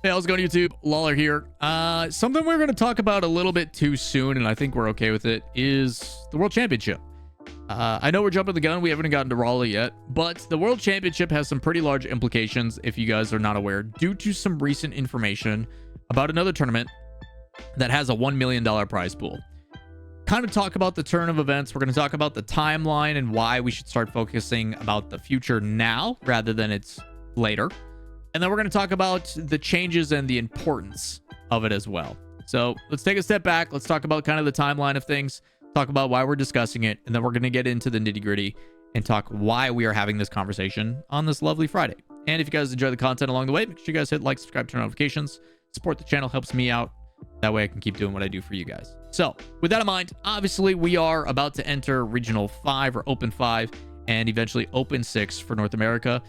Hey, how's it going, YouTube? Lawler here. Something we're going to talk about a little bit too soon, and I think we're okay with it, is the World Championship. I know we're jumping the gun. We haven't gotten to Raleigh yet, but the World Championship has some pretty large implications, if you guys are not aware, due to some recent information about another tournament that has a $1 million prize pool. Kind of talk about the turn of events. We're going to talk about the timeline and why we should start focusing about the future now rather than it's later. And then we're going to talk about the changes and the importance of it as well. So let's take a step back. Let's talk about kind of the timeline of things, talk about why we're discussing it, and then we're going to get into the nitty gritty and talk why we are having this conversation on this lovely Friday. And if you guys enjoy the content along the way, make sure you guys hit like, subscribe, turn on notifications. Support the channel, helps me out. That way I can keep doing what I do for you guys. So with that in mind, obviously we are about to enter Regional 5 or Open 5 and eventually Open 6 for North America.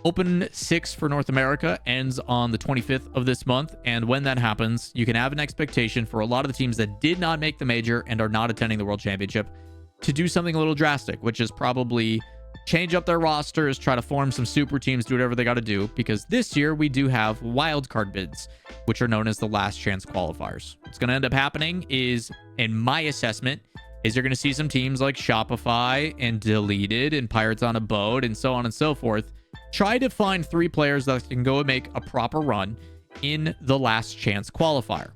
Open 6 for North America ends on the 25th of this month, and when that happens, you can have an expectation for a lot of the teams that did not make the major and are not attending the World Championship to do something a little drastic, which is probably change up their rosters, try to form some super teams, do whatever they got to do, because this year we do have wildcard bids, which are known as the last chance qualifiers. What's going to end up happening is, in my assessment, is you're going to see some teams like Shopify and Deleted and Pirates on a Boat and so on and so forth try to find 3 players that can go and make a proper run in the last chance qualifier.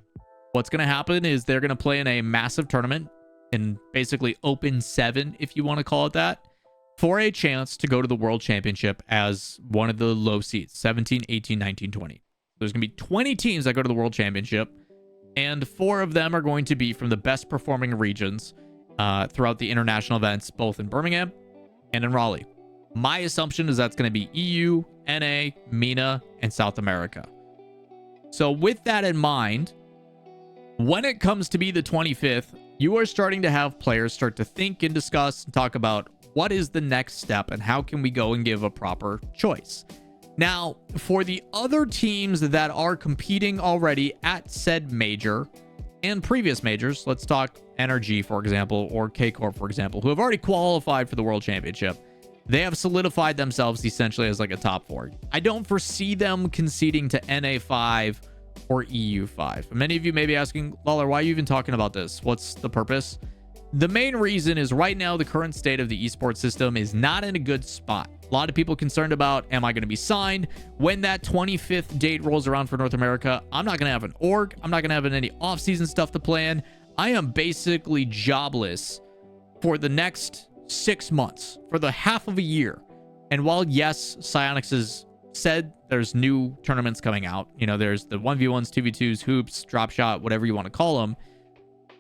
What's going to happen is they're going to play in a massive tournament, in basically Open 7, if you want to call it that, for a chance to go to the World Championship as one of the low seeds, 17, 18, 19, 20. There's going to be 20 teams that go to the World Championship, and 4 of them are going to be from the best performing regions throughout the international events, both in Birmingham and in Raleigh. My assumption is that's going to be EU, NA, MENA, and South America. So with that in mind, when it comes to be the 25th, you are starting to have players start to think and discuss and talk about what is the next step and how can we go and give a proper choice. Now, for the other teams that are competing already at said major and previous majors, let's talk NRG, for example, or K-Corp, for example, who have already qualified for the World Championship. They have solidified themselves essentially as like a top 4. I don't foresee them conceding to NA5 or EU5. Many of you may be asking, Lawler, why are you even talking about this? What's the purpose? The main reason is right now the current state of the esports system is not in a good spot. A lot of people concerned about, am I going to be signed? When that 25th date rolls around for North America, I'm not going to have an org. I'm not going to have any off-season stuff to plan. I am basically jobless for the next 6 months, for the half of a year. And while yes, Psyonix has said there's new tournaments coming out, you know, there's the 1v1s, 2v2s, hoops, drop shot, whatever you want to call them,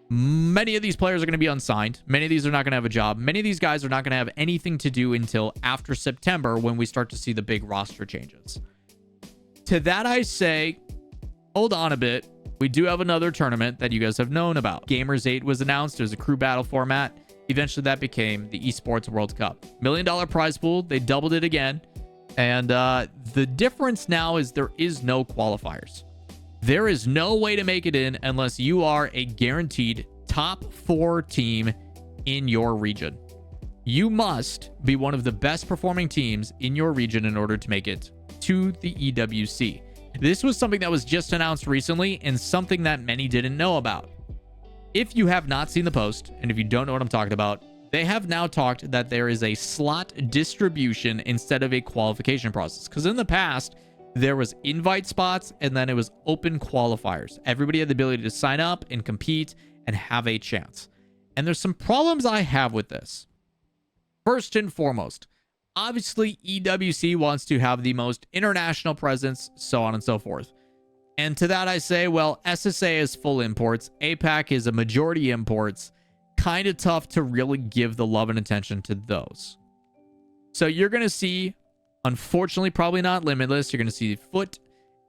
many of these players are going to be unsigned. Many of these are not going to have a job. Many of these guys are not going to have anything to do until after September, when we start to see the big roster changes. To that I say, hold on a bit. We do have another tournament that you guys have known about. Gamers 8 was announced. There's a crew battle format. Eventually that became the Esports World Cup. $1 million prize pool. They doubled it again. And the difference now is there is no qualifiers. There is no way to make it in unless you are a guaranteed top 4 team in your region. You must be one of the best performing teams in your region in order to make it to the EWC. This was something that was just announced recently and something that many didn't know about. If you have not seen the post, and if you don't know what I'm talking about, they have now talked that there is a slot distribution instead of a qualification process. Because in the past, there was invite spots and then it was open qualifiers. Everybody had the ability to sign up and compete and have a chance. And there's some problems I have with this. First and foremost, obviously EWC wants to have the most international presence, so on and so forth. And to that I say, well, SSA is full imports. APAC is a majority imports. Kind of tough to really give the love and attention to those. So you're going to see, unfortunately, probably not Limitless. You're going to see Foot.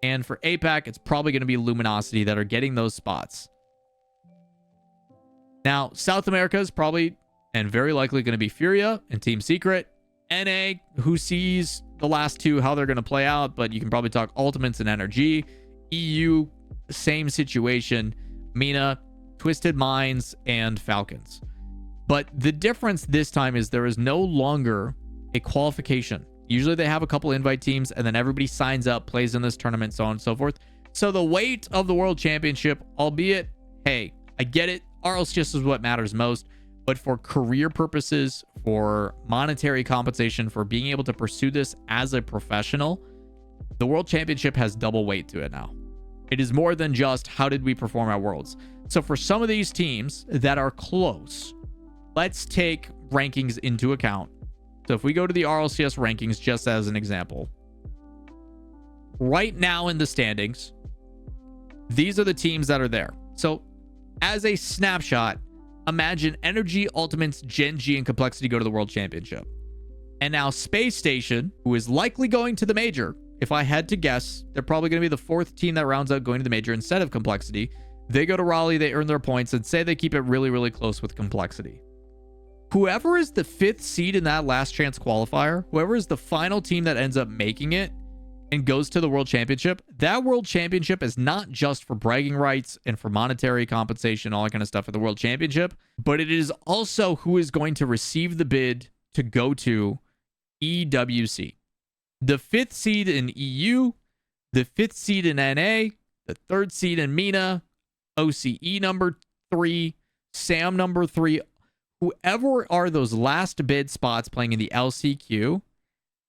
And for APAC, it's probably going to be Luminosity that are getting those spots. Now, South America is probably and very likely going to be Furia and Team Secret. NA, who sees the last 2, how they're going to play out. But you can probably talk Ultimates and NRG. EU, same situation. MENA, Twisted Minds, and Falcons. But the difference this time is there is no longer a qualification. Usually they have a couple invite teams and then everybody signs up, plays in this tournament, so on and so forth. So the weight of the World Championship, albeit, hey, I get it, RLCS is what matters most, but for career purposes, for monetary compensation, for being able to pursue this as a professional, the World Championship has double weight to it now. It is more than just how did we perform at Worlds. So for some of these teams that are close, let's take rankings into account. So if we go to the RLCS rankings, just as an example, right now in the standings, these are the teams that are there. So as a snapshot, imagine Energy, Ultimates, Gen G, and Complexity go to the World Championship. And now Space Station, who is likely going to the major, if I had to guess, they're probably going to be the fourth team that rounds out going to the major instead of Complexity. They go to Raleigh, they earn their points, and say they keep it really, really close with Complexity. Whoever is the 5th seed in that last chance qualifier, whoever is the final team that ends up making it and goes to the World Championship, that World Championship is not just for bragging rights and for monetary compensation, all that kind of stuff for the World Championship, but it is also who is going to receive the bid to go to EWC. The 5th seed in EU, the 5th seed in NA, the 3rd seed in MENA, OCE number 3, SAM number 3, whoever are those last bid spots playing in the LCQ,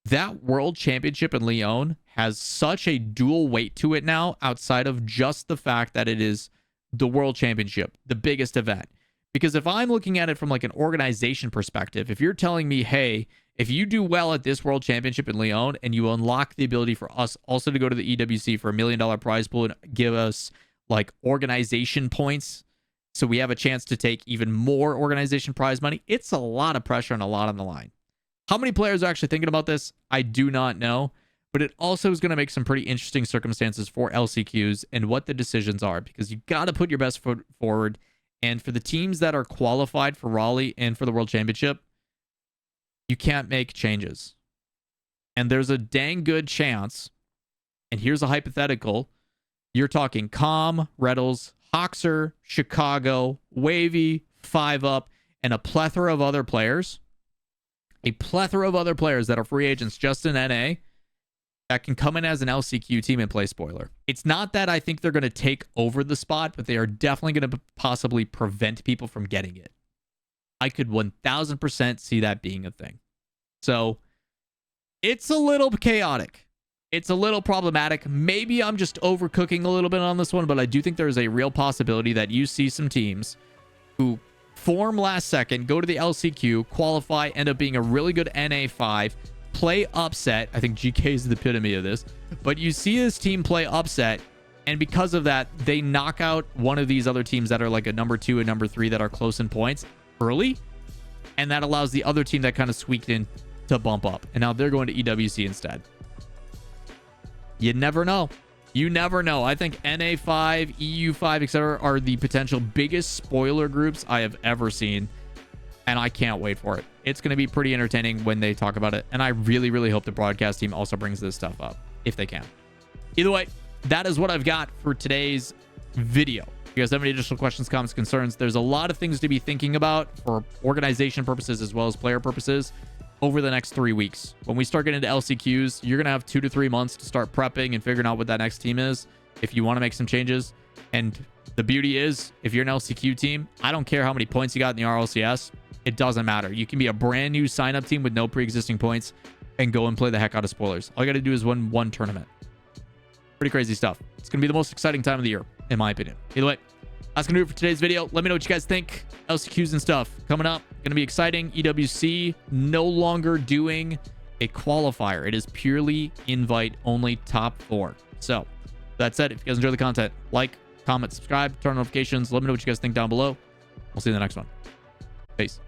that World Championship in Lyon has such a dual weight to it now, outside of just the fact that it is the World Championship, the biggest event. Because if I'm looking at it from like an organization perspective, if you're telling me, hey, if you do well at this World Championship in Lyon and you unlock the ability for us also to go to the EWC for $1 million prize pool and give us like organization points, so we have a chance to take even more organization prize money, it's a lot of pressure and a lot on the line. How many players are actually thinking about this? I do not know, but it also is going to make some pretty interesting circumstances for LCQs and what the decisions are, because you got to put your best foot forward. And for the teams that are qualified for Raleigh and for the World Championship, you can't make changes. And there's a dang good chance, and here's a hypothetical, you're talking Com, Reddles, Hoxer, Chicago, Wavy, 5UP, and a plethora of other players. A plethora of other players that are free agents just in NA that can come in as an LCQ team and play spoiler. It's not that I think they're going to take over the spot, but they are definitely going to possibly prevent people from getting it. I could 1000% see that being a thing. So it's a little chaotic. It's a little problematic. Maybe I'm just overcooking a little bit on this one, but I do think there's a real possibility that you see some teams who form last second, go to the LCQ, qualify, end up being a really good NA5, play upset. I think GK is the epitome of this. But you see this team play upset, and because of that, they knock out one of these other teams that are like a number 2 and number 3 that are close in points early, and that allows the other team that kind of squeaked in to bump up. And now they're going to EWC instead. You never know. You never know. I think NA5, EU5, etc. are the potential biggest spoiler groups I have ever seen. And I can't wait for it. It's going to be pretty entertaining when they talk about it. And I really, really hope the broadcast team also brings this stuff up, if they can. Either way, that is what I've got for today's video. If you guys have any additional questions, comments, concerns, there's a lot of things to be thinking about for organization purposes as well as player purposes over the next 3 weeks. When we start getting into LCQs, you're going to have 2 to 3 months to start prepping and figuring out what that next team is if you want to make some changes. And the beauty is, if you're an LCQ team, I don't care how many points you got in the RLCS. It doesn't matter. You can be a brand new sign-up team with no pre-existing points and go and play the heck out of spoilers. All you got to do is win one tournament. Pretty crazy stuff. It's going to be the most exciting time of the year, in my opinion. Either way, that's going to do it for today's video. Let me know what you guys think. LCQs and stuff coming up. Going to be exciting. EWC no longer doing a qualifier. It is purely invite only top 4. So that said, if you guys enjoy the content, like, comment, subscribe, turn on notifications. Let me know what you guys think down below. We'll see you in the next one. Peace.